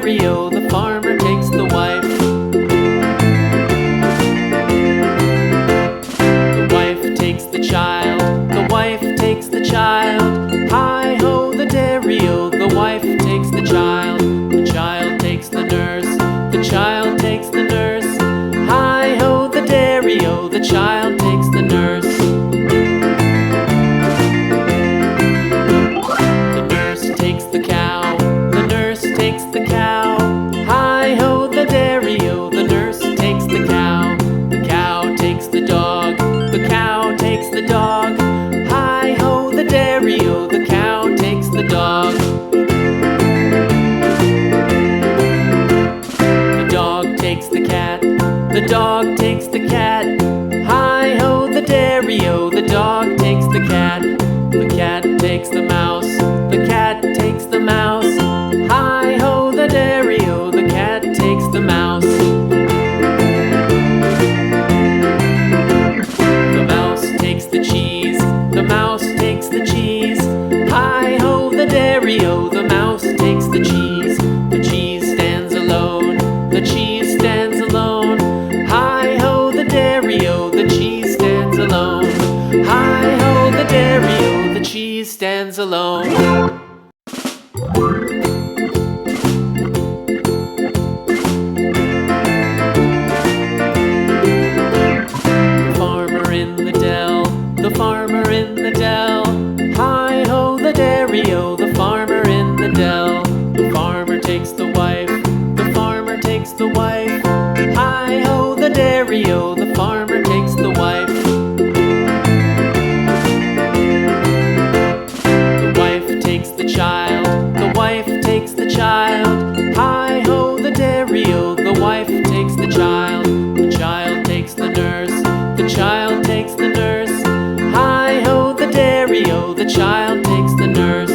dairy-o, the farmer takes the wife. The wife takes the child, the wife takes the child. Hi-ho, the dairy-o, the wife takes the child. The child takes the nurse, the child takes the nurse. Hi-ho, the dairy-o, the child takes the nurse. The nurse takes the cow, the nurse takes the cow. Hi-ho, the dairy-o, the nurse takes the cow. The cow takes the dog, the cow takes the dog. Hi-ho, the dairy-o, the cow takes the dog. The dog takes the cat, the dog takes the cat. Hi-ho, the dairy-o, the dog takes the cat. The cat takes the mouse, the cat takes the mouse. Hi-ho, the dairy-o, the cat takes the mouse. The mouse takes the cheese, the mouse takes the cheese. Hi-ho, the dairy-o, the mouse takes the cheese. The cheese stands alone, the cheese stands alone. Hi-ho, the dairy-o, the cheese stands alone. Hi-ho, the dairy-o, the cheese stands alone. The farmer in the dell. Hi-ho, the dairy-o, the farmer in the dell. The farmer takes the wife, the farmer takes the wife. Hi-ho, the dairy-o, the farmer takes the wife. The wife takes the child, the wife takes the child. Hi-ho, the dairy-o, the wife takes the child. The child takes the nurse, the child takes the nurse. Hi-ho, the dairy-o, the child takes the nurse.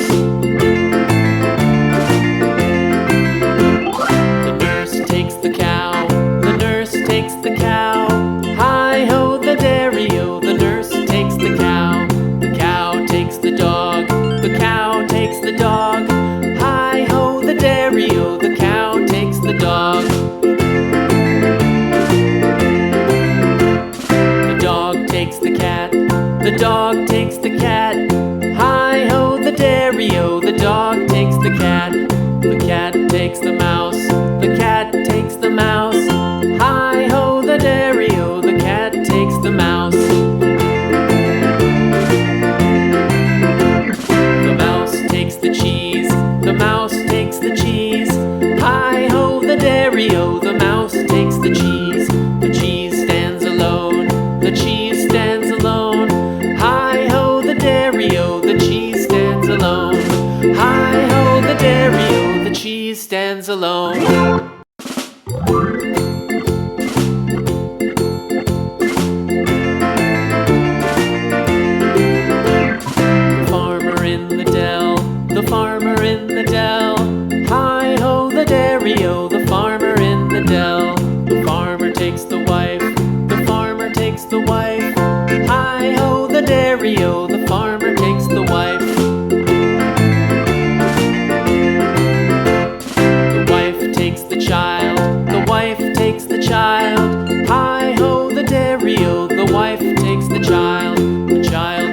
The nurse takes the cow, the nurse takes the cow. Hi-ho, the dairy-o, the nurse takes the cow. The cow takes the dog, the cow takes the dog. Hi-ho, the dairy-o, the cow takes the dog. The dog takes the cat, the dog takes the cat. Hi-ho, the dairy-o, the dog takes the cat. The cat takes the mouse, the cat takes the mouse. Hi-ho, the dairy-o, the cat takes the mouse. The mouse takes the cheese, the mouse takes the cheese. Hi-ho, the dairy-o, the mouse takes the cheese. The cheese stands alone, the cheese stands alone. Hi-ho, the dairy-o, the cheese stands alone. Hi-ho, the dairy-o, the cheese stands alone. The farmer in the dell, the farmer in the dell. Hi-ho, the dairy-o, the farmer in the dell. The farmer takes the wife, the farmer takes the wife. Hi-ho, the dairy-o, the farmer takes the wife. The wife takes the child, the wife takes the child. Hi-ho, the dairy-o, the wife takes the child. The child